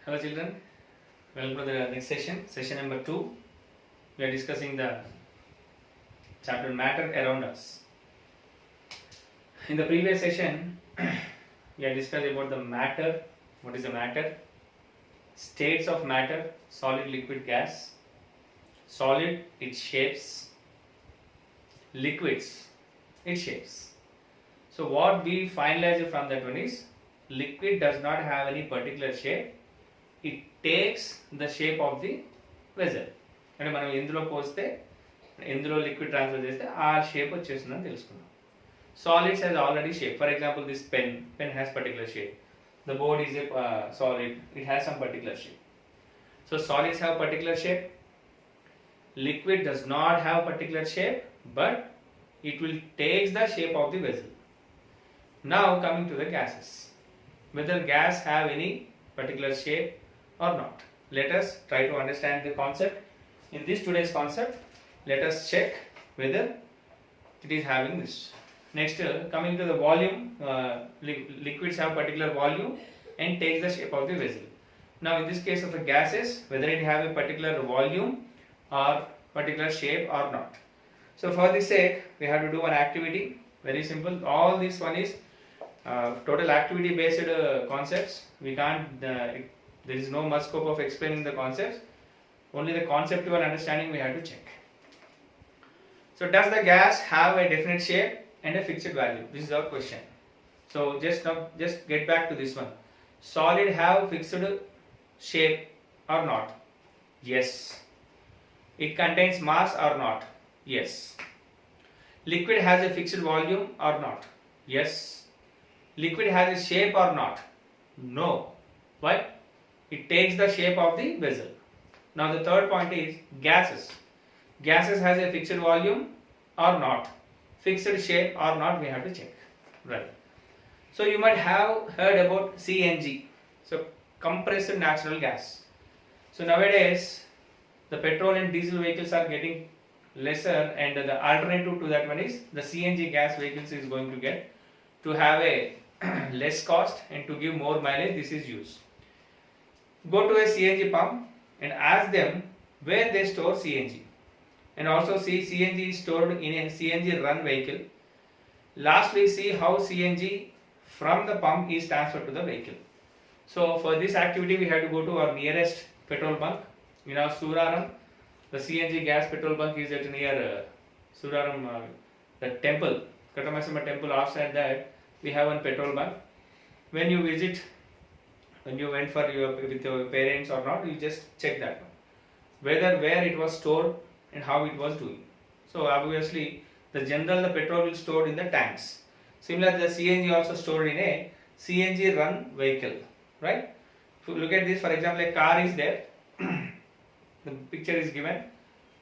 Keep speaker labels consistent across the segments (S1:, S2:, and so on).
S1: Hello children, welcome to the next session, session number 2. We are discussing the chapter matter around us. In the previous session, we had discussed about the matter, what is the matter, states of matter, solid, liquid, gas, solid, its shapes, liquids, its shapes. So what we finalized from that one is, liquid does not have any particular shape. It takes the shape of the vessel. అంటే మనం ఎందులో పోస్తే ఎందులో liquid transfer చేస్తే ఆ shape వచ్చేస్తుందని తెలుసుకున్నాం. Solids has already shape. For example this pen has particular shape. The board is a solid, it has some particular shape. So solids have particular shape. Liquid does not have particular shape, but it will take the shape of the vessel. Now coming to the gases. Whether gas have any particular shape or not. Let us try to understand the concept. In this today's concept, let us check whether it is having this. Next, coming to the volume, liquids have particular volume and takes the shape of the vessel. Now in this case of the gases, whether it have a particular volume or particular shape or not. So for this sake, we have to do an activity. Very simple. All this one is total activity based concepts. We can't, there is no much scope of explaining the concepts. Only the conceptual understanding we have to check. So does the gas have a definite shape and a fixed value? This is our question. So just get back to this one. Solid have fixed shape or not? Yes. It contains mass or not? Yes. Liquid has a fixed volume or not? Yes. Liquid has a shape or not? No. Why? It takes the shape of the vessel. Now the third point is gases. Gases has a fixed volume or not? Fixed shape or not, we have to check. Right. So you might have heard about CNG. So compressed natural gas. So nowadays the petrol and diesel vehicles are getting lesser, and the alternative to that one is the CNG gas vehicles is going to get to have a less cost and to give more mileage. This is used. Go to a CNG pump and ask them where they store CNG, and also see CNG is stored in a CNG run vehicle. Lastly, see how CNG from the pump is transferred to the vehicle. So for this activity we have to go to our nearest petrol bunk. In our Suraram, the CNG gas petrol bunk is at near Suraram, the temple, Katamasama temple. Outside that we have one petrol bunk. When you visit, when you went for with your parents or not, you just check that one, where it was stored and how it was doing. So obviously the petrol will stored in the tanks. Similarly, the CNG also stored in a CNG run vehicle, right? So look at this. For example, a car is there. The picture is given.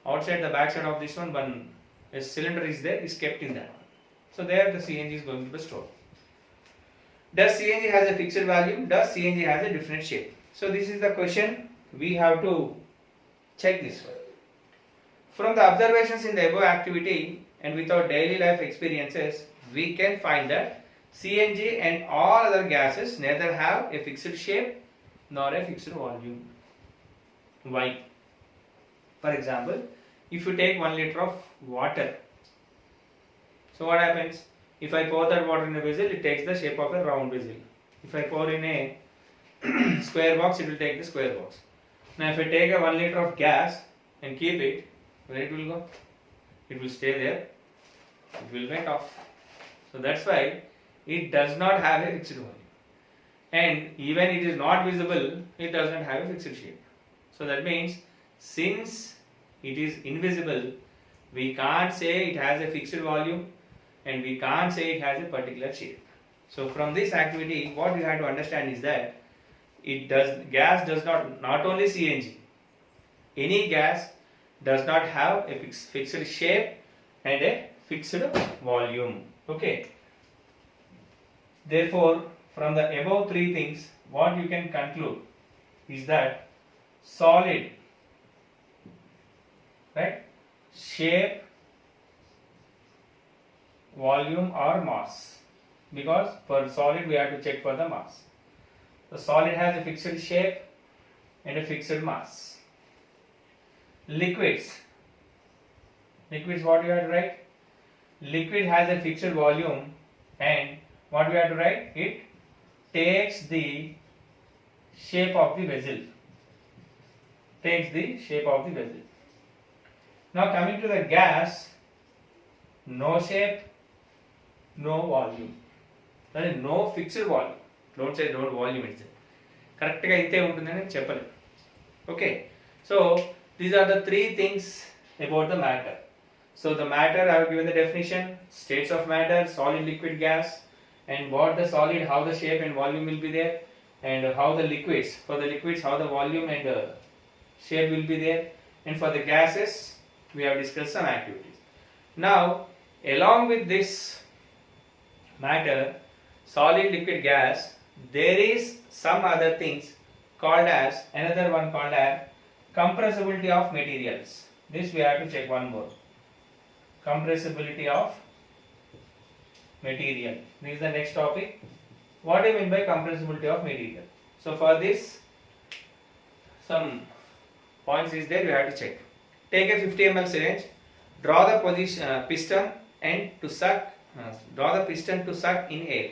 S1: Outside the back side of this one, a cylinder is there, is kept in that one. So there the CNG is going to be stored. Does CNG has a fixed value? Does CNG has a different shape? So this is the question. We have to check this one. From the observations in the above activity and with our daily life experiences, we can find that CNG and all other gases neither have a fixed shape nor a fixed volume. Why? For example, if you take 1 liter of water, so what happens? If I pour that water in a vessel, it takes the shape of a round vessel. If I pour in a square box, it will take the square box. Now if I take a 1 liter of gas and keep it, where it will go? It will stay there. It will get off. So that's why it does not have a fixed volume. And even it is not visible, it does not have a fixed shape. So that means since it is invisible, we can't say it has a fixed volume and we can't say it has a particular shape. So from this activity, what you have to understand is that gas does not only CNG, any gas does not have a fixed shape and a fixed volume. Okay. Therefore, from the above 3 things, what you can conclude is that solid, right, shape, volume or mass, because for solid we have to check for the mass. The solid has a fixed shape and a fixed mass. Liquids what you have to write? Liquid has a fixed volume and what we have to write? It takes the shape of the vessel. Now coming to the gas, no shape, no volume. That is no fixed volume. Don't say no volume itself. Correct ga inte untundani cheppale. Okay. So these are the three things about the matter. So the matter, I have given the definition, states of matter, solid, liquid, gas, and what the solid, how the shape and volume will be there, and how the liquids, for the liquids, how the volume and shape will be there, and for the gases, we have discussed some activities. Now, along with this matter, solid, liquid, gas, there is some other things called as, another one called as compressibility of materials. This we have to check one more. Compressibility of material. This is the next topic. What do you mean by compressibility of material? So for this, some points is there, you have to check. Take a 50 ml syringe, draw the piston and to suck, draw the piston to suck in air.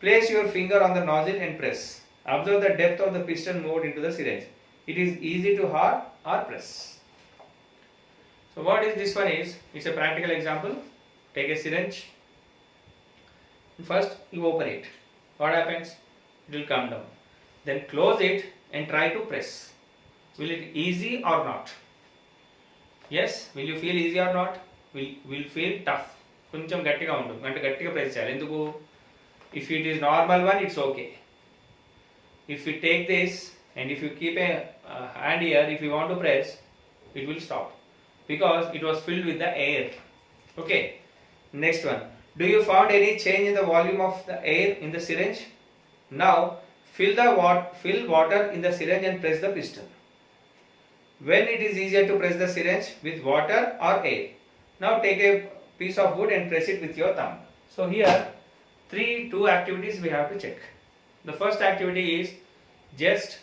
S1: Place your finger on the nozzle and press. Observe the depth of the piston moved into the syringe. It is easy to hold or press. So what is this one is? It's a practical example. Take a syringe. First you open it. What happens? It will come down. Then close it and try to press. Will it easy or not? Yes. Will you feel easy or not? Will feel tough. కొంచెం గట్టిగా ఉంటుంది అంటే గట్టిగా press చేయాలి ఎందుకు if it is normal one it's okay if you take this and if you keep a hand here if you want to press it will stop because it was filled with the air. Okay, next one, do you found any change in the volume of the air in the syringe? Now fill water in the syringe and press the piston. When it is easier to press the syringe with water or air? Now take a piece of wood and press it with your thumb. So here two activities we have to check. The first activity is just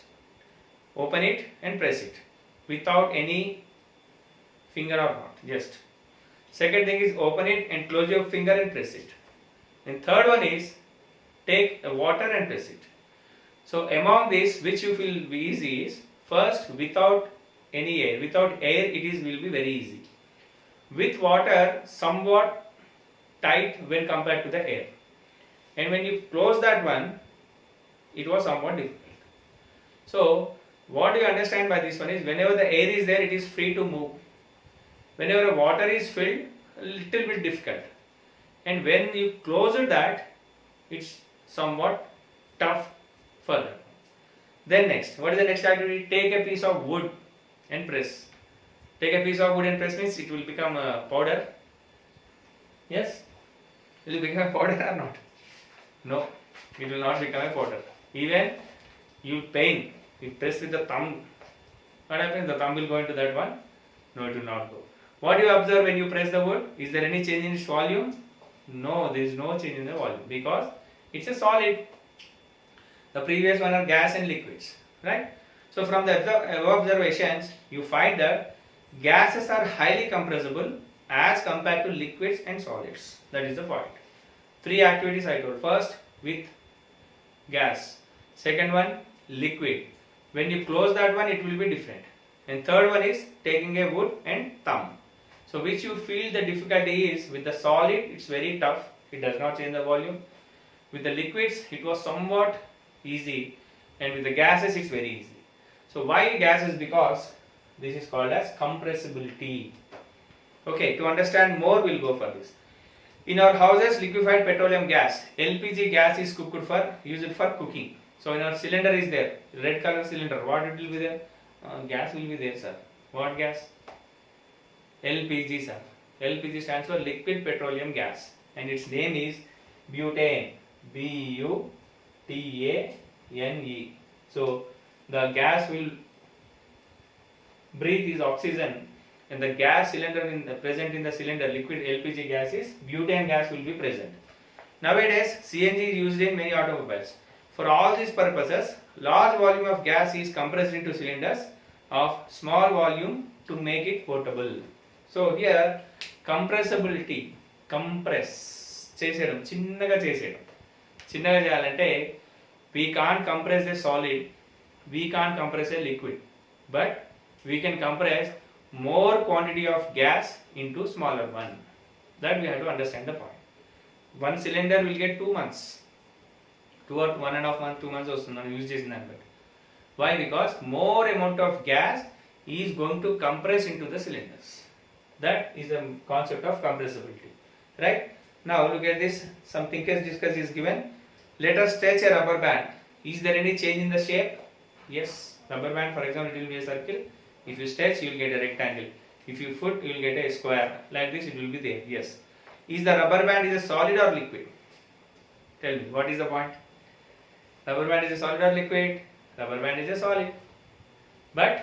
S1: open it and press it without any finger or not, just. Second thing is open it and close your finger and press it. And third one is take water and press it. So among these, which you feel be easy is first without any air. Without air it will be very easy. With water somewhat tight when compared to the air. And when you close that one, it was somewhat difficult. So what you understand by this one is whenever the air is there, it is free to move. Whenever the water is filled, a little bit difficult. And when you close that, it's somewhat tough further. Then next, what is the next activity? Take a piece of wood and press. Take a piece of wood and press means it will become a powder. Yes? Will it become a powder or not? No, it will not become a powder. Even you pain, you press with the thumb. What happens? The thumb will go into that one? No, it will not go. What do you observe when you press the wood? Is there any change in its volume? No, there is no change in the volume because it's a solid. The previous one are gas and liquids, right? So from the above observations, you find that gases are highly compressible as compared to liquids and solids. That is the point. Three activities I told. First, with gas. Second one, liquid. When you close that one, it will be different. And third one is taking a wood and thumb. So which you feel the difficulty is with the solid, it's very tough. It does not change the volume. With the liquids, it was somewhat easy. And with the gases, it's very easy. So why gases? Because this is called as compressibility. Okay, to understand more, we'll go for this. In our houses, liquefied petroleum gas, LPG gas is used for cooking. So in our cylinder is there, red color cylinder. What it will be there? Gas will be there, sir. What gas? LPG, sir. LPG stands for liquid petroleum gas, and its name is butane. B-U-T-A-N-E. So the gas will breathe is oxygen, and the gas cylinder present in the cylinder, liquid LPG gas is butane gas will be present. Nowadays, CNG is used in many automobiles. For all these purposes, large volume of gas is compressed into cylinders of small volume to make it portable. So here compressibility, compress చేసేయడం, చిన్నగా చేసేయడం. చిన్నగా చేయాలంటే we can't compress a solid, we can't compress a liquid, but we can compress more quantity of gas into smaller one. That we have to understand the point. One cylinder will get 2 months, 2 or 1.5 months, 2 months వస్తుంది use చేసిన దాన్ని బట్టి. Why? Because more amount of gas is going to compress into the cylinders. That is the concept of compressibility, right? Now look at this, some thinkers discuss is given. Let us stretch a rubber band. Is there any change in the shape? Yes, rubber band, for example, it will be a circle. If you stretch, you will get a rectangle. If you put, you will get a square. Like this, it will be there. Yes. Is the rubber band is a solid or liquid? Tell me, what is the point? Rubber band is a solid or liquid? Rubber band is a solid. But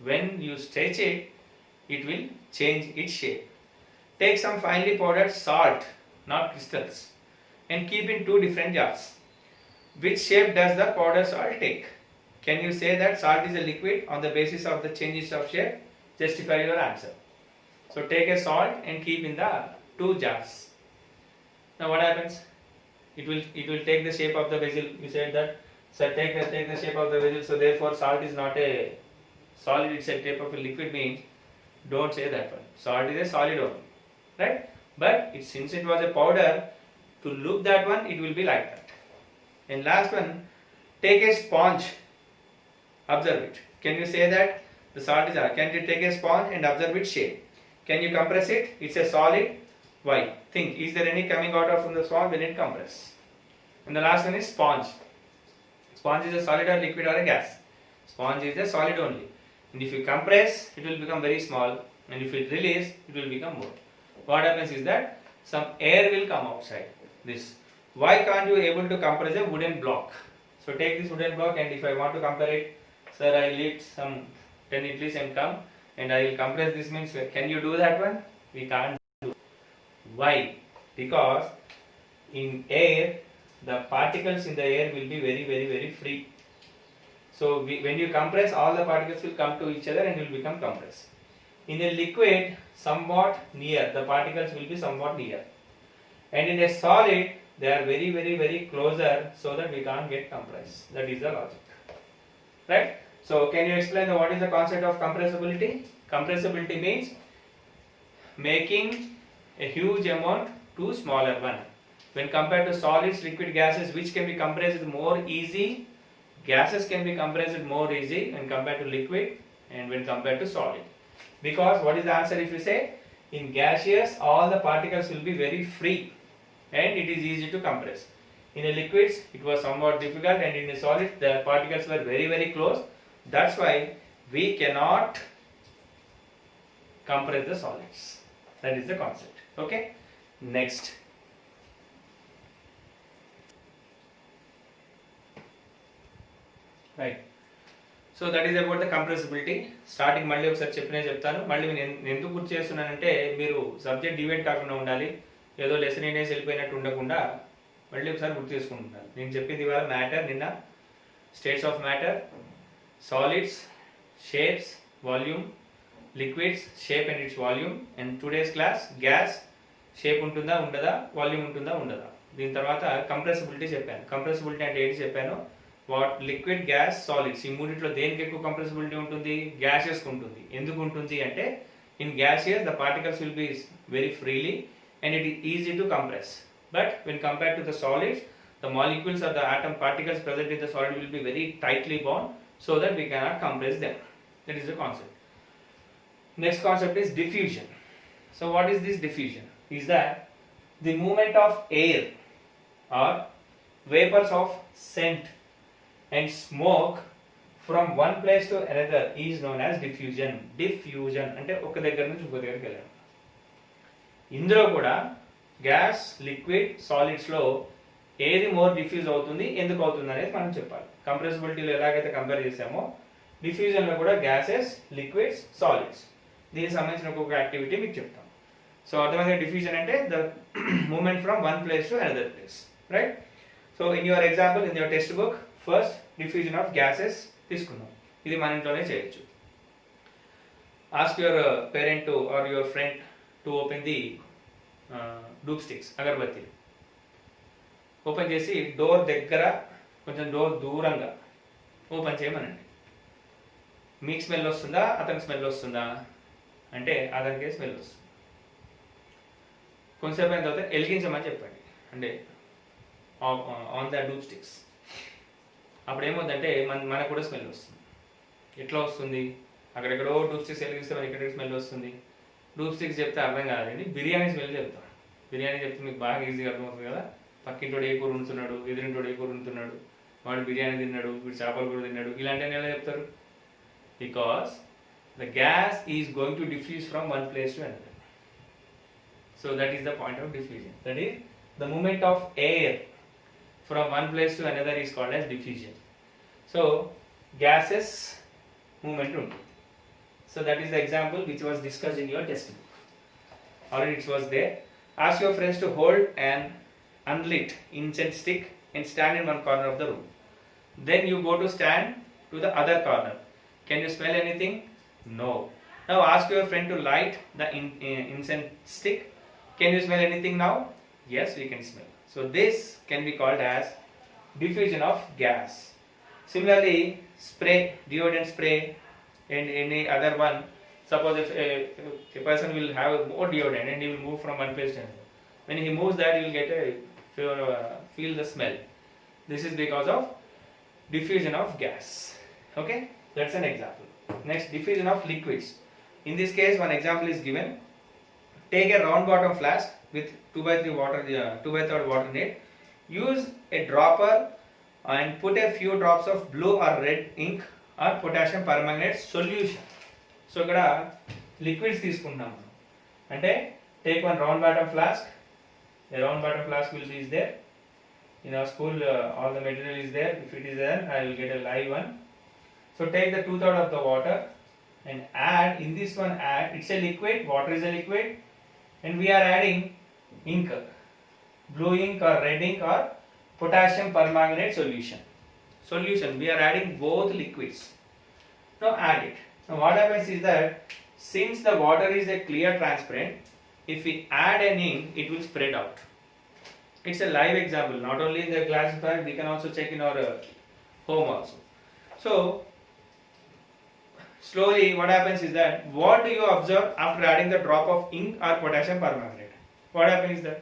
S1: when you stretch it, it will change its shape. Take some finely powdered salt, not crystals, and keep in 2 different jars. Which shape does the powdered salt take? Can you say that salt is a liquid on the basis of the changes of shape? Justify your answer. So take a salt and keep in the 2 jars. Now what happens? It will take the shape of the vessel. You said that, so take the shape of the vessel. So therefore salt is not a solid, it's a type of a liquid means. Don't say that one. Salt is a solid only, right? But since it was a powder, to look that one, it will be like that. And last one, take a sponge. Observe it. Can you say that the salt is? Can you take a sponge and observe its shape? Can you compress it? It's a solid. Why? Think. Is there any coming out of from the sponge when it compress? And the last one is sponge. Sponge is a solid or liquid or a gas? Sponge is a solid only. And if you compress, it will become very small. And if you release, it will become more. What happens is that some air will come outside this. Why can't you able to compress a wooden block? So take this wooden block, and if I want to compare it, sir, I lift some 10 idlis and come and I will compress this means, can you do that one? We can't do. Why? Because in air, the particles in the air will be very, very, very free. So when you compress, all the particles will come to each other and will become compressed. In a liquid, somewhat near, the particles will be somewhat near. And in a solid, they are very, very, very closer, so that we can't get compressed. That is the logic. Right? So can you explain what is the concept of compressibility? Compressibility means making a huge amount to smaller one. When compared to solids, liquid, gases, which can be compressed more easy? Gases can be compressed more easy when compared to liquid and when compared to solid. Because what is the answer if you say? In gaseous, all the particles will be very free and it is easy to compress. In a liquids, it was somewhat difficult, and in a solid, the particles were very, very close. That's why we cannot compress the solids. That is the concept. Okay? Next. Right. So that is about the compressibility. Starting మళ్ళీ ఒకసారి చెప్పినే చెప్తాను. మళ్ళీ నేను ఎందుకు గుర్తు చేస్తున్నానంటే మీరు subject divide కాకుండా ఉండాలి, ఏదో లెసన్ అనేసి వెళ్ళిపోయినట్టు ఉండకుండా మళ్ళీ ఒకసారి గుర్తు చేసుకుంటున్నాను. నేను చెప్పింది ఇవాళ మ్యాటర్, నిన్న states of matter, solids, shapes, volume, liquids, shape and it's volume, and today's class gas, shape ఉంటుందా ఉండదా, వాల్యూమ్ ఉంటుందా ఉండదా. దీని తర్వాత కంప్రెసిబిలిటీ చెప్పాను. కంప్రెసిబిలిటీ అంటే ఏంటి చెప్పాను. వాట్ లిక్విడ్, గ్యాస్, సాలిడ్స్, ఈ మూడిట్లో దేనికి ఎక్కువ కంప్రెసిబిలిటీ ఉంటుంది? గ్యాసెస్ ఉంటుంది. ఎందుకు ఉంటుంది అంటే in gases the particles will be very freely and it is easy to compress. But when compared to the solids, the molecules or the atom particles present in the solid will be very tightly bound, so that we cannot compress them. That is the concept. Next concept is diffusion. So what is this diffusion? Is that the movement of air or vapors of scent and smoke from one place to another is known as diffusion. Diffusion అంటే ఒక దగ్గర నుంచి ఇంకో దగ్గరికి వెళ్ళడం. ఇందులో కూడా gas, liquid, సాలిడ్స్లో ఏది మోర్ డిఫ్యూజ్ అవుతుంది, ఎందుకు అవుతుంది అనేది మనం చెప్పాలి. కంప్రెసిబిలిటీలో ఎలాగైతే కంపేర్ చేసామో డిఫ్యూజన్లో కూడా గ్యాసెస్, లిక్విడ్స్, సాలిడ్స్, దీనికి సంబంధించిన ఒక్కొక్క యాక్టివిటీ మీకు చెప్తాం. సో అర్థమైంది. డిఫ్యూజన్ అంటే the movement from one place to another place, right? So in your example in your textbook first diffusion of gases తీసుకుందాం. ఇది మన ఇంట్లోనే చేయొచ్చు. Ask your parent to or your friend to open the dhoop sticks, అగరబత్తీలు open చేసి door దగ్గర కొంచెం door దూరంగా ఓపెన్ చేయమనండి. మీకు స్మెల్ వస్తుందా అతనికి స్మెల్ వస్తుందా అంటే అతనికి స్మెల్ వస్తుంది. కొంచెంసేపు అయిన తర్వాత వెలిగించమని చెప్పండి, అంటే ఆన్ ద డూప్ స్టిక్స్. అప్పుడు ఏమవుతుందంటే మనకు కూడా స్మెల్ వస్తుంది. ఎట్లా వస్తుంది? అక్కడెక్కడో డూప్ స్టిక్స్ వెలిగిస్తే మనకి ఎక్కడికి స్మెల్ వస్తుంది? డూప్ స్టిక్స్ చెప్తే అర్థం కాదండి, బిర్యానీ స్మెల్ చెప్తాం. బిర్యానీ చెప్తే మీకు బాగా ఈజీగా అర్థమవుతుంది కదా. పక్కింటోడు ఏ కూర ఉంటున్నాడు, ఎదురింటోడు ఏ కూర ఉంటున్నాడు, వాడు బిర్యానీ తిన్నాడు, వీడు చేపల కూర తిన్నాడు, ఇలాంటివన్నీ ఎలా చెప్తారు? Because the gas is going to diffuse from one place to another. So that is the point of diffusion. That is the movement of air from one place to another is called as diffusion. So gases movement untundi. So that is the example which was discussed in your textbook. Already it was there. Ask your friends to hold an unlit incense stick and stand in one corner of the room. Then you go to stand to the other corner. Can you smell anything? No. Now ask your friend to light the incense stick. Can you smell anything now? Yes, we can smell. So this can be called as diffusion of gas. Similarly, spray, deodorant spray and any other one. Suppose if a person will have more deodorant and he will move from one place to another. When he moves that, he will get feel the smell. This is because of diffusion of gas. Okay, that's an example. Next, diffusion of liquids. In this case, one example is given. Take a round bottom flask with 2/3 water, 2/3 water in it. Use a dropper and put a few drops of blue or red ink or potassium permanganate solution. So ఇక్కడ liquids తీసుకుంటాం. అంటే take one round bottom flask. A round bottom flask will be there. In our school, all the material is there. If it is there, I will get a live one. So take the 2/3 of the water and add in this one. It's a liquid. Water is a liquid. And we are adding ink, blue ink or red ink or potassium permanganate solution. We are adding both liquids. Now add it. Now what happens is that since the water is a clear transparent, if we add an ink, it will spread out. It's a live example. Not only in the classifier, we can also check in our home also. So slowly what happens is that what do you observe after adding the drop of ink or potassium permanganate? What happens is that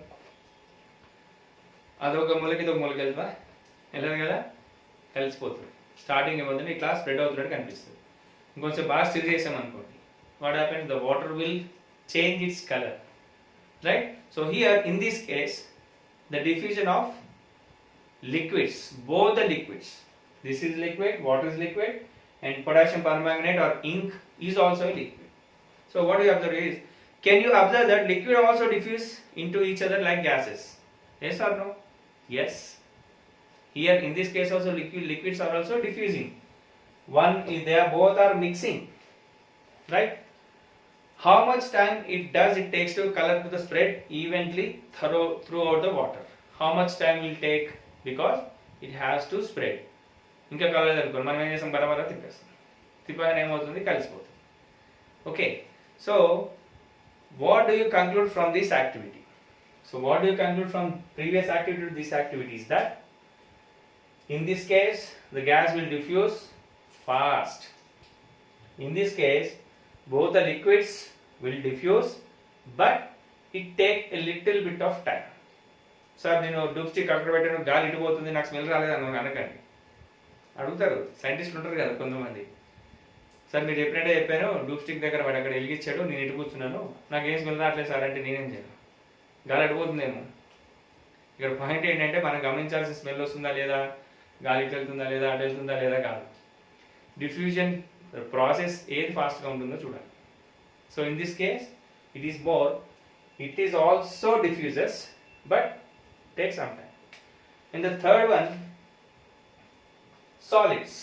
S1: అదొక మూలకి ఇదొక మూలకి వెళ్తా వెళ్ళదు కదా, కలిసిపోతుంది. Starting ఏమవుతుంది, ఇట్లా స్ప్రెడ్ అవుతున్నట్టు కనిపిస్తుంది. ఇంకొంచెం బాగా స్టిర్ చేసాం అనుకోండి, what happens, the water will change it's colour, right? So here in this case the diffusion of liquids, both the liquids, this is liquid, water is liquid, and potassium permanganate or ink is also a liquid. So what you observe is, can you observe that liquid also diffuse into each other like gases? Yes or no? Yes. Here in this case also liquids are also diffusing. One is they are both are mixing, right? How much time it takes to color to the spread evenly throughout the water? How much time will take? Because it has to spread. ఇంకా colour అనుకోండి, మనం ఏం చేస్తాం, బరబరా తిప్పేస్తాం. తిప్పగానే ఏమవుతుంది, కలిసిపోతుంది. Okay, so what do you conclude from this activity? So what do you conclude from previous activity to this activity is that in this case the gas will diffuse fast. In this case both the liquids will diffuse, but it takes a little bit of time. Sir నేను dupe stick అక్కడ పెట్టాను, గాలి ఇటుపోతుంది, నాకు smell రాలేదు అని అనకండి. అడుగుతారు, సైంటిస్టులు ఉంటారు కదా కొంతమంది, సార్ మీరు చెప్పినట్టే చెప్పాను, డూప్ స్టిక్ దగ్గర వాడు అక్కడ వెలిగించాడు, నేను ఇటు కూర్చున్నాను, నాకు ఏం స్మెల్ రావట్లేదు సార్ అంటే నేనేం చేయను, గాలి అడిపోతుందేమో. ఇక్కడ పాయింట్ ఏంటంటే మనం గమనించాల్సిన స్మెల్ వస్తుందా లేదా, గాలి ఇటు వెళ్తుందా లేదా, అటు వెళ్తుందా లేదా కాదు. డిఫ్యూజన్ ప్రాసెస్ ఏది ఫాస్ట్గా ఉంటుందో చూడాలి. So in this case it is both, it is also diffuses but take some time. And the third one, solids.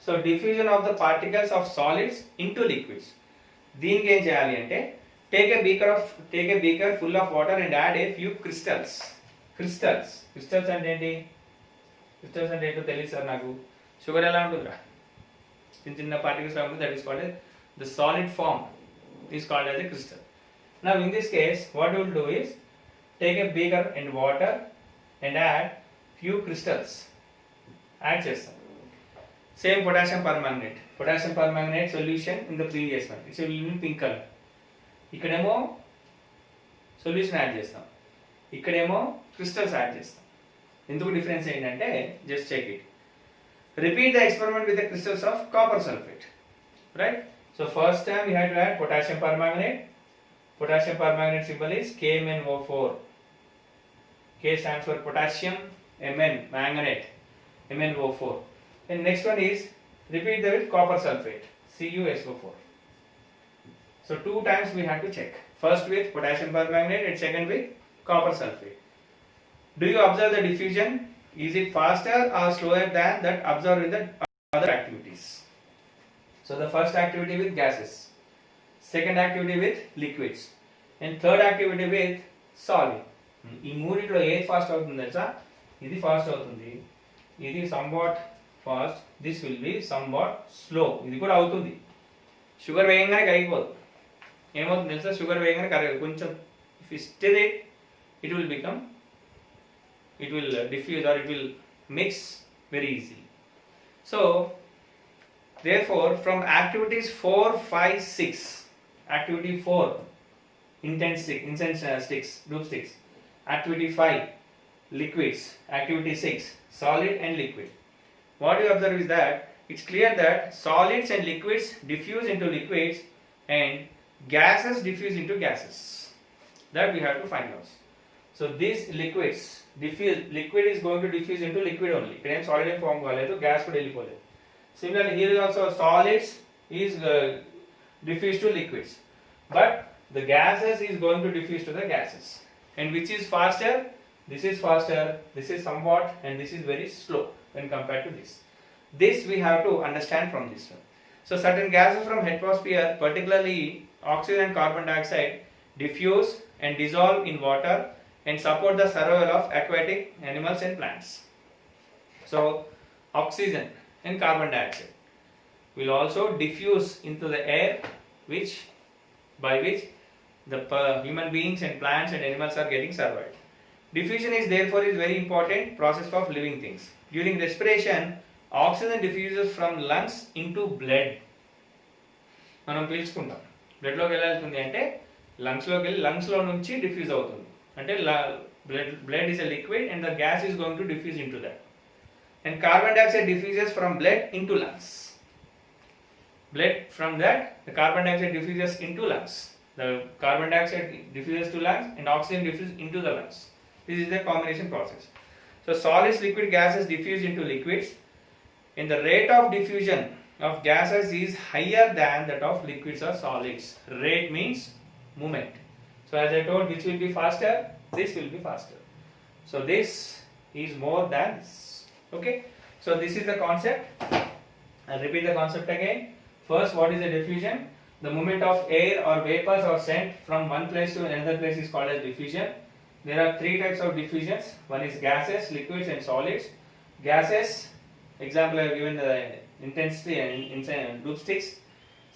S1: So diffusion of the particles of solids into liquids. దీనికి ఏం చేయాలి అంటే take a beaker full of water and add a few crystals. Crystals అంటే ఏంటి? Crystals అంటే ఏంటో తెలియదు sir నాకు. షుగర్ ఎలా ఉంటుందిరా? చిన్న చిన్న పార్టికల్స్ లా ఉంటుంది. That is called the solid form is called as a crystal. Now in this case what we will do is take a beaker and water and add few crystals. Add చేస్తాం. Same potassium permanganate solution in the previous one. It will be in pink color. ఇక్కడేమో solution add చేస్తాం, ఇక్కడేమో crystals add చేస్తాం. ఎందుకు difference ఏంటంటే just check it. Repeat the experiment with the crystals of copper sulphate. Right? So first time we had to add potassium permanganate. Potassium permanganate symbol is KMnO4. K stands for potassium, Mn manganate, MnO4. And next one is repeat that with copper sulfate, CuSO4. So two times we have to check. First with potassium permanganate and second with copper sulfate. Do you observe the diffusion? Is it faster or slower than that observed in the other activities? So the first activity with gases, second activity with liquids, and third activity with solid. ఈ మూడిట్లో ఏది fast అవుతుంది తెలుసా? ఇది fast అవుతుంది, ఇది somewhat fast, this will be somewhat slow. ఇది కూడా అవుతుంది. షుగర్ వేగంగానే కరిగిపోదు. ఏమవుతుంది తెలుసా? షుగర్ వేగంగానే కరగదు. కొంచెం if you stir it, it will diffuse or it will mix very easily. So therefore from activities 4, 5, 6, activity 4 incense sticks, loop sticks, activity 5 liquids, activity 6 solid and liquid, what you observe is that it's clear that solids and liquids diffuse into liquids and gases diffuse into gases. That we have to find out. So these liquids diffuse, liquid is going to diffuse into liquid only. ఇక్కడ ఏం solid ఏం form కాలేదు, gas కూడా వెళ్ళిపోలేదు. Similarly here also solids is diffused to liquids, but the gases is going to diffuse to the gases. And which is faster? This is faster, this is somewhat, and this is very slow when compared to this. This we have to understand from this one. So certain gases from atmosphere, particularly oxygen and carbon dioxide, diffuse and dissolve in water and support the survival of aquatic animals and plants. So oxygen and carbon dioxide will also diffuse into the air, by which the human beings and plants and animals are getting survived. Diffusion is therefore very important process of living things. During respiration, oxygen diffuses from lungs into blood. మనం పీల్చుకుంటాం, బ్లడ్లోకి వెళ్ళాల్సింది అంటే లంగ్స్లోకి వెళ్ళి లంగ్స్లో నుంచి diffuse అవుతుంది. అంటే blood is a liquid and the gas is going to diffuse into that. And carbon dioxide diffuses from blood into lungs. Blood from that, the carbon dioxide diffuses into lungs. The carbon dioxide diffuses to lungs and oxygen diffuses into the lungs. This is the combination process. So solids, liquid, gases diffuse into liquids, and the rate of diffusion of gases is higher than that of liquids or solids. Rate means movement. So as I told, which will be faster? This will be faster. So this is more than this. Okay? So this is the concept. I'll repeat the concept again. First, what is the diffusion? The movement of air or vapors are sent from one place to another place is called as diffusion. There are three types of diffusions. One is gases, liquids and solids. Gases, example I have given the intensity and loop sticks.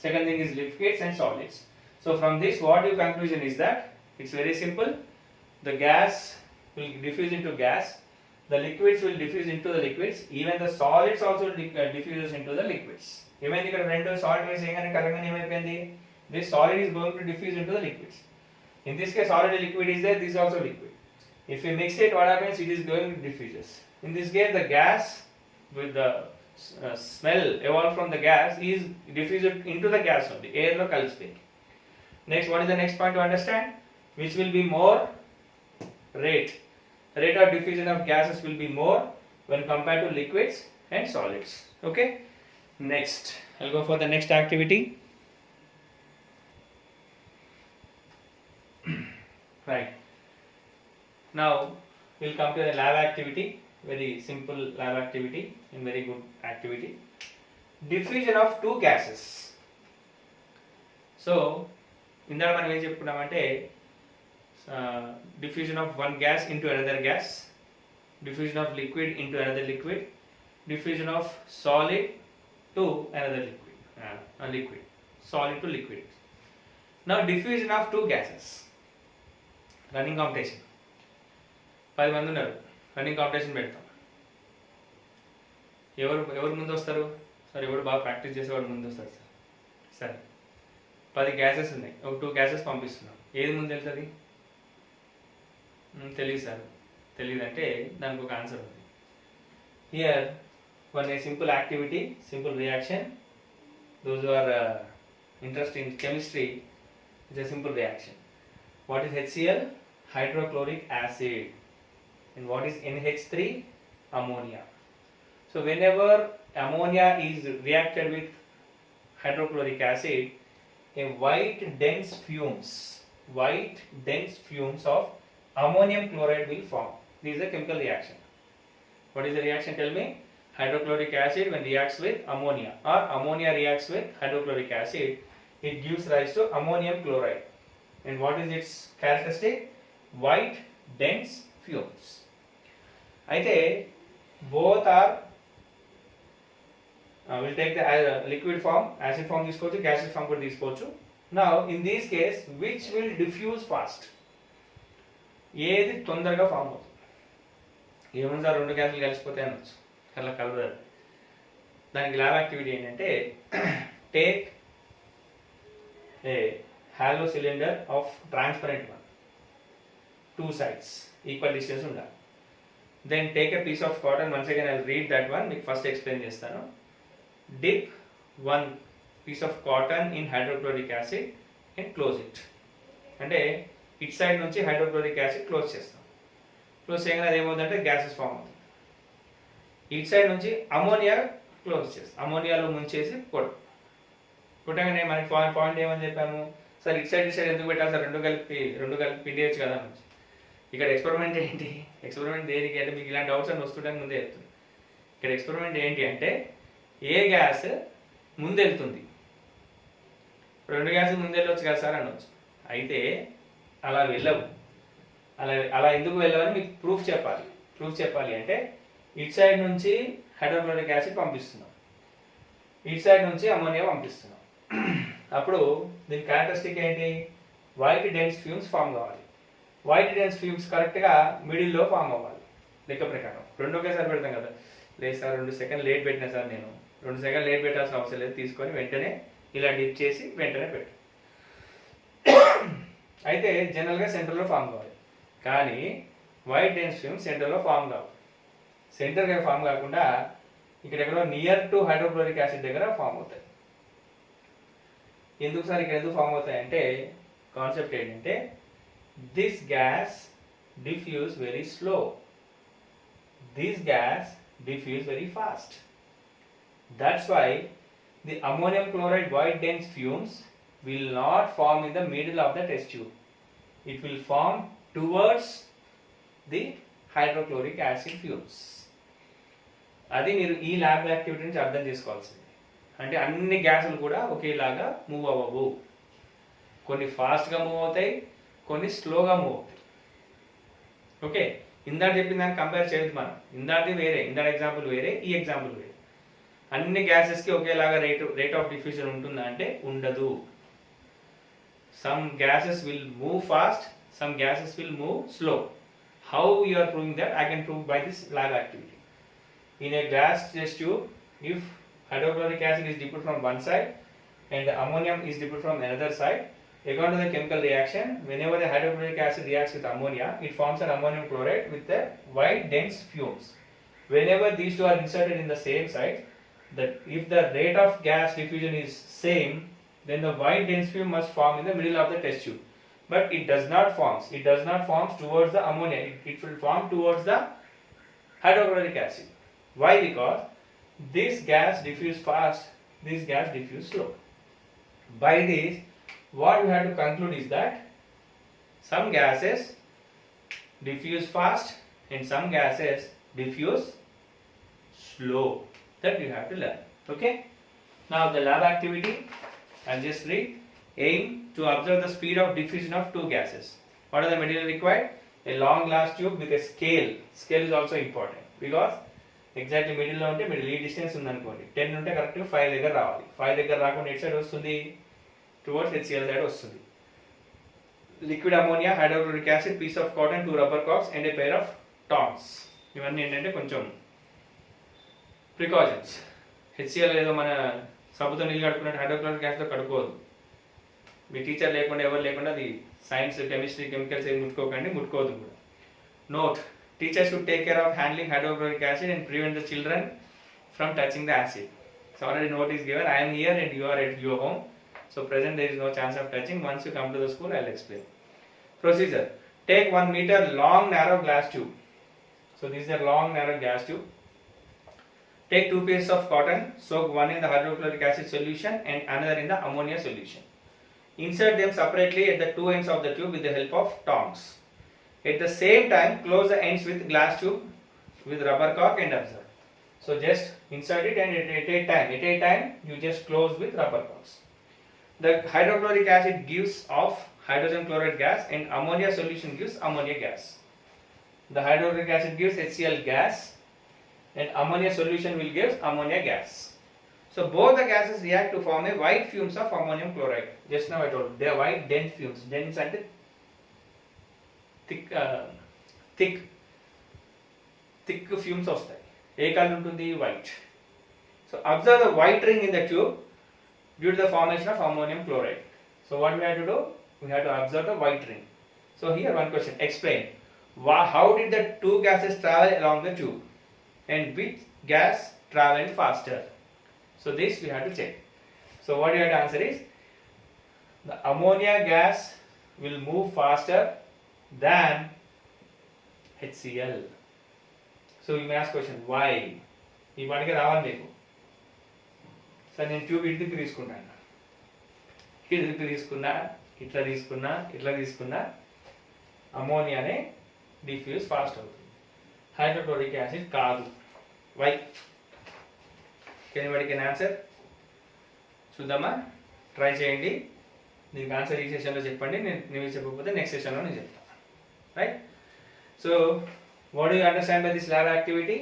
S1: Second thing is liquids and solids. So from this, what your conclusion is that it's very simple. The gas will diffuse into gas, the liquids will diffuse into the liquids, even the solids also diffuses into the liquids. Even if రెండు solid వేసి ఏమైనా కలగని ఏమైపోయింది, this solid is going to diffuse into the liquids. In this case already liquid is there, this is also liquid. If we mix it, what happens? It is going to diffuse. In this case the gas with the smell evolved from the gas is diffused into the gas only, air lo కలిసిపోయింది. Next, what is the next point to understand? Which will be more? Rate of diffusion of gases will be more when compared to liquids and solids. Okay? Next, I'll go for the next activity. Right. Now, we'll come to the lab activity. Very simple lab activity and very good activity. Diffusion of two gases. So, ఇందాక మనం ఏం చెప్పుకున్నామంటే diffusion of one gas into another gas, diffusion of liquid into another liquid, diffusion of solid to another liquid, solid to liquid. Now diffusion of two gases. Running competition. 10 మంది ఉన్నారు, running competition పెడతాం. ఎవరు ముందు వస్తారు sir? ఎవరు బాగా practice చేసేవాడు ముందు వస్తారు సార్. సరే, 10 గ్యాసెస్ ఉన్నాయి, ఒక 2 గ్యాసెస్ పంపిస్తున్నాం. ఏది ముందు వెళ్తుంది? తెలియదు సార్. తెలియదంటే దానికి ఒక ఆన్సర్ ఉంది. Here one a simple activity, simple reaction. Those are interest in chemistry. It's a simple reaction. What is HCl? Hydrochloric acid. And what is NH3? Ammonia. So whenever ammonia is reacted with hydrochloric acid, a white dense fumes of ammonium chloride will form. This is a chemical reaction. What is the reaction? Tell me. Hydrochloric acid when reacts with ammonia, or ammonia reacts with hydrochloric acid, it gives rise to ammonium chloride. And what is its characteristic? White dense fumes. Aithe both are will take the liquid form, acid form తీసుకోవచ్చు, gaseous form కూడా తీసుకోవచ్చు. Now in this case, which will diffuse fast? ఏది తొందరగా form అవుతుంది? ఏమన్నా 2 గ్యాసులు కలిసిపోతాయి అనొచ్చు, అలా కలవదు. దానికి ల్యాబ్ యాక్టివిటీ ఏంటంటే, take a hollow cylinder of transparent one, 2 sides equal distance ఉండాలి. Then take a piece of cotton. Once again I'll read that one, మీకు ఫస్ట్ ఎక్స్ప్లెయిన్ చేస్తాను. Dip 1 piece of cotton in hydrochloric acid and close it. అంటే it side నుంచి hydrochloric acid close చేస్తాం. Close చేయగానే అది ఏమవుతుందంటే gases form అవుతుంది. It side నుంచి అమోనియా క్లోజ్ చేస్తాం, అమోనియాలో ముంచేసి కొట్టగానే మనకి పాయింట్ ఏమని చెప్పాము సార్? ఇట్ సైడ్ ఎందుకు పెట్టాలి సార్? రెండు కలిపి పిండేయచ్చు కదా అని. ఇక్కడ ఎక్స్పెరిమెంట్ ఏంటి? ఎక్స్పెరిమెంట్ దేనికి అంటే, మీకు ఇలాంటి డౌట్స్ అని వస్తుంటే ముందే చెప్తుంది. ఇక్కడ ఎక్స్పెరిమెంట్ ఏంటి అంటే, ఏ గ్యాస్ ముందెళ్తుంది? 2 గ్యాస్ ముందెళ్ళవచ్చు కదా సార్ అనవచ్చు. అయితే అలా వెళ్ళవు. అలా ఎందుకు వెళ్ళవని మీకు ప్రూఫ్ చెప్పాలి అంటే, ఇట్ సైడ్ నుంచి హైడ్రోక్లోరిక్ యాసిడ్ పంపిస్తున్నాం, ఇట్ సైడ్ నుంచి అమోనియా పంపిస్తున్నాం. అప్పుడు దీని క్యారెక్టరిస్టిక్ ఏంటి? వైట్ డెన్స్ ఫ్యూమ్స్ ఫామ్ కావాలి. వైట్ డెన్స్ ఫ్యూమ్స్ కరెక్ట్గా మిడిల్లో ఫామ్ అవ్వాలి లెక్క ప్రకారం. 2 ఒకేసారి పెడతాం కదా. లేదు సార్ 2 సెకండ్ లేట్ పెట్టినా సార్, నేను 2 సెకండ్ లేట్ పెట్టాల్సిన అవసరం లేదు, తీసుకొని వెంటనే ఇలా డిప్ చేసి వెంటనే పెట్టు. అయితే జనరల్గా సెంటర్లో ఫామ్ కావాలి, కానీ వైట్ డెన్స్ ఫ్యూమ్స్ సెంటర్లో ఫామ్ కావాలి. సెంటర్గా ఫామ్ కాకుండా ఇక్కడ ఎక్కడో నియర్ టు హైడ్రోక్లోరిక్ యాసిడ్ దగ్గర ఫామ్ అవుతాయి. ఎందుకు సార్ ఇక్కడ ఎందుకు ఫామ్ అవుతాయంటే, కాన్సెప్ట్ ఏంటంటే, this gas diffuse very slow, this gas diffuse very fast. That's why the ammonium chloride white dense fumes will not form in the middle of the test tube. It will form towards the hydrochloric acid fumes. అది మీరు ఈ lab activity నుంచి అర్థం చేసుకోవాల్సింది. అంటే అన్ని గ్యాసులు కూడా ఒకేలాగా మూవ్ అవ్వవు. కొన్ని ఫాస్ట్గా మూవ్ అవుతాయి, కొన్ని స్లోగా మూవ్ అవుతాయి. ఓకే, ఇందాక చెప్పిన దాన్ని కంపేర్ చేయొద్దు మనం. ఇందాకది వేరే, ఇందాక ఎగ్జాంపుల్ వేరే, ఈ ఎగ్జాంపుల్ వేరే. అన్ని గ్యాసెస్కి ఒకేలాగా రేట్ ఆఫ్ డిఫ్యూజన్ ఉంటుందా అంటే ఉండదు. Some gases will move fast, some gases will move slow. How you are proving that? I can prove by this lab activity. In a glass test tube, if hydrochloric acid is dipped from one side and ammonium is dipped from another side, according to the chemical reaction, whenever the hydrochloric acid reacts with ammonia, it forms an ammonium chloride with the white dense fumes. Whenever these two are inserted in the same site, that if the rate of gas diffusion is same, then the white dense fume must form in the middle of the test tube. But it does not form. It does not form towards the ammonia. It will form towards the hydrochloric acid. Why? Because this gas diffuse fast, this gas diffuse slow. By this, what we have to conclude is that some gases diffuse fast and some gases diffuse slow. That you have to learn. Okay. Now the lab activity, I'll just read. Aim to observe the speed of diffusion of two gases. What are the material required? A long glass tube with a scale. Scale is also important because exactly middle లో ఉంటే middle ఈ distance ఉందనుకోండి 10 ఉంటే correct 5 దగ్గర రావాలి. 5 దగ్గర రాకుండా ఎటు సైడ్ వస్తుంది? Towards HCl side వస్తుంది. Liquid ammonia, hydrochloric acid, piece of cotton, 2 rubber corks and a pair of tongs. ఇవన్నీ ఏంటంటే కొంచెం ప్రికాషన్స్. HCl ఏదో మన సబ్బుతో నీళ్ళు కడుక్కున్నట్టు హైడ్రోక్లోరిక్ యాసిడ్తో కడుక్కోదు. మీ టీచర్ లేకుండా ఎవరు లేకుండా అది సైన్స్ కెమిస్ట్రీ కెమికల్స్ ఏమి ముట్టుకోదు కూడా. Note, teachers should take care of handling hydrochloric acid and prevent the children from touching the acid. So already note is given. I am here and you are at your home. So present there is no chance of touching. Once you come to the school, I will explain. Procedure: take 1 meter long narrow glass tube. So this is a long narrow glass tube. Take 2 pieces of cotton, soak one in the hydrochloric acid solution and another in the ammonia solution. Insert them separately at the 2 ends of the tube with the help of tongs. At the same time, close the ends with glass tube with rubber cork and observe. So just insert it and at a time you just close with rubber corks. The hydrochloric acid gives off hydrogen chloride gas and ammonia solution gives ammonia gas. The hydrochloric acid gives HCl gas and ammonia solution will give ammonia gas. So both the gases react to form a white fumes of ammonium chloride. Just now I told you, they are white dense fumes. Dense and thick fumes వస్తాయి. ఏ colour ఉంటుంది? White. So observe the white ring in the tube due to the formation of ammonium chloride. So what we have to do? We have to observe the white ring. So here one question. Explain. How did the two gases travel along the tube? And which gas traveled faster? So this we have to check. So what you have to answer is the ammonia gas will move faster than HCl. So you may ask question, why? ఈ పాటికి రావాలి మీకు. Sir నేను tube ఇటు తిప్పి తీసుకున్నాను, ఇట్లా తీసుకున్నా అమోనియానే డిఫ్యూజ్ ఫాస్ట్ అవుతుంది, హైడ్రోక్లోరిక్ యాసిడ్ కాదు. వై? Anybody can answer? చూద్దామా, ట్రై చేయండి. దీనికి ఆన్సర్ ఈ సెషన్లో చెప్పండి, నేను చెప్పకపోతే నెక్స్ట్ సెషన్లో నేను చెప్తాను. Right? So what do you understand by this lab activity?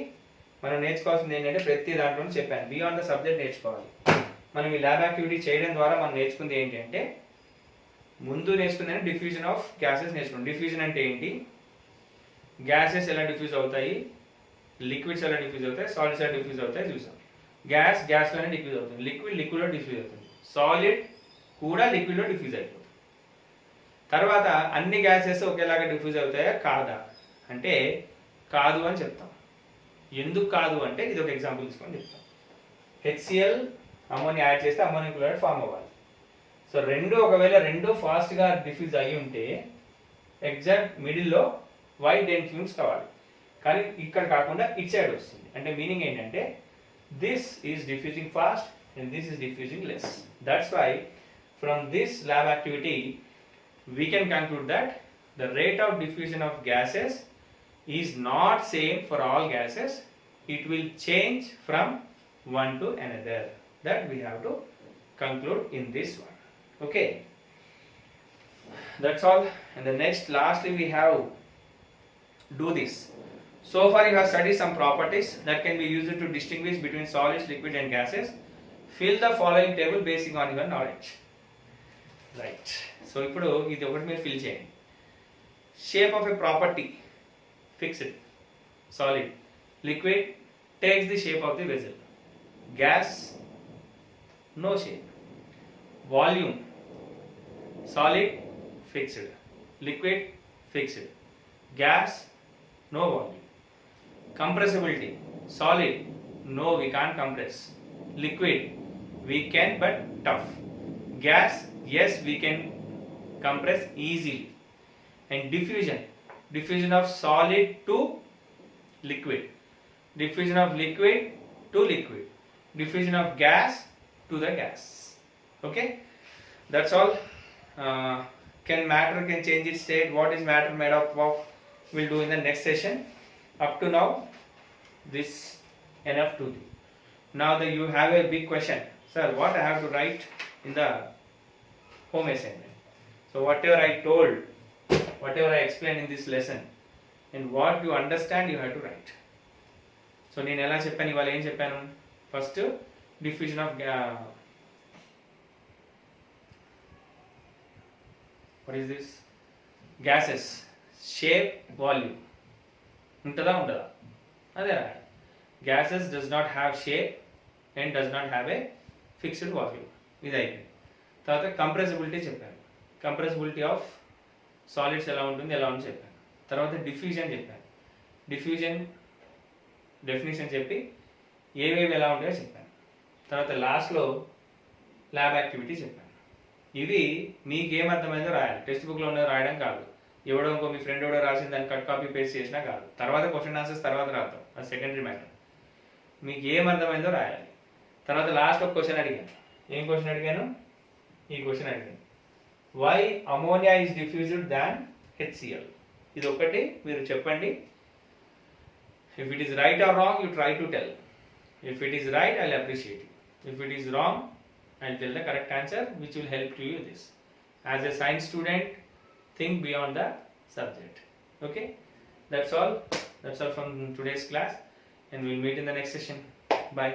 S1: మనం నేర్చుకోవాల్సింది ఏంటంటే ప్రతి దాంట్లో చెప్పాను, బియాండ్ ద సబ్జెక్ట్ నేర్చుకోవాలి. మనం ఈ ల్యాబ్ యాక్టివిటీ చేయడం ద్వారా మనం నేర్చుకుంది ఏంటి అంటే, ముందు నేర్చుకుంది డిఫ్యూజన్ ఆఫ్ గ్యాసెస్ నేర్చుకున్నాం. డిఫ్యూజన్ అంటే ఏంటి, గ్యాసెస్ ఎలా డిఫ్యూజ్ అవుతాయి, లిక్విడ్స్ ఎలా డిఫ్యూజ్ అవుతాయి, సాలిడ్స్ ఎలా డిఫ్యూజ్ అవుతాయి చూసాం. గ్యాస్లోనే డిఫ్యూజ్ అవుతుంది, లిక్విడ్లో డిఫ్యూజ్ అవుతుంది, సాలిడ్ కూడా లిక్విడ్లో డిఫ్యూజ్ అయిపోతుంది. తర్వాత అన్ని గ్యాసెస్ ఒకేలాగా డిఫ్యూజ్ అవుతాయా కాదా అంటే కాదు అని చెప్తాం. ఎందుకు కాదు అంటే ఇది ఒక ఎగ్జాంపుల్ తీసుకొని చెప్తాం. HCl అమోనియా యాడ్ చేస్తే అమోనియం క్లోరైడ్ ఫామ్ అవ్వాలి. సో ఒకవేళ రెండు ఫాస్ట్గా డిఫ్యూజ్ అయ్యి ఉంటే ఎగ్జాక్ట్ మిడిల్లో వైట్ డెన్ ఫ్యూమ్స్ కావాలి, కానీ ఇక్కడ కాకుండా ఇట్ సైడ్ వస్తుంది. అంటే మీనింగ్ ఏంటంటే this is diffusing fast and this is diffusing less. That's why from this lab activity we can conclude that the rate of diffusion of gases is not same for all gases. It will change from one to another. That we have to conclude in this one. Okay, that's all. And the next lastly we have do this. So far you have studied some properties that can be used to distinguish between solids, liquid and gases. Fill the following table basing on your knowledge. Right. So ఇప్పుడు ఇది ఒకటి మీరు fill చేయండి. Shape of a property fixed, solid. Liquid takes the shape of the vessel. Gas no shape. Volume solid fixed, liquid fixed, gas no volume. Compressibility solid no, we can't compress. Liquid we can but tough. Gas yes we can compress easily. And diffusion of solid to liquid, diffusion of liquid to liquid, diffusion of gas to the gas. Okay, that's all. Matter can change its state. What is matter made of we'll do in the next session. Up to now this enough to do. Now that you have a big question, sir, what I have to write in the home assignment? So whatever I told whatever I explained in this lesson, and what you understand you have to write. So నేను ఎలా చెప్పాను, ఇవాళ ఏం చెప్పాను? First diffusion of what is this gases, shape, volume ఉంటుందా ఉండదా? అదే రాయాలి. Gases does not have shape and does not have a fixed volume. ఇది అయిపోయింది. తర్వాత కంప్రెసిబిలిటీ చెప్పాను. కంప్రెసిబిలిటీ ఆఫ్ సాలిడ్స్ ఎలా ఉంటుంది, ఎలా ఉంటుందో చెప్పాను. తర్వాత డిఫ్యూజన్ చెప్పాను. డిఫ్యూజన్ డెఫినేషన్ చెప్పి ఏవేవి ఎలా ఉంటాయో చెప్పాను. తర్వాత లాస్ట్లో ల్యాబ్ యాక్టివిటీ చెప్పాను. ఇవి మీకేం అర్థమైందో రాయాలి. టెక్స్ట్ బుక్లో ఉన్నది రాయడం కాదు. ఎవడో ఇంకో మీ ఫ్రెండ్ ఎవడో రాసిన దాన్ని కట్ కాపీ పేస్ట్ చేసినా కాదు. తర్వాత క్వశ్చన్ ఆన్సర్స్ తర్వాత రాద్దాం, అది సెకండరీ మ్యాటర్. మీకు ఏం అర్థమైందో రాయాలి. తర్వాత లాస్ట్ ఒక క్వశ్చన్ అడిగాను. ఏం క్వశ్చన్ అడిగాను? ఈ క్వశ్చన్ అడిగాను, why ammonia is diffused than HCl. ఇది ఒకటి మీరు చెప్పండి. If it is right or wrong, you try to tell. If it is right, I'll appreciate you. If it is wrong, I'll tell the correct answer, which will help to you this. As a science student, think beyond the subject. Okay? That's all. That's all from today's class, and we'll meet in the next session. Bye.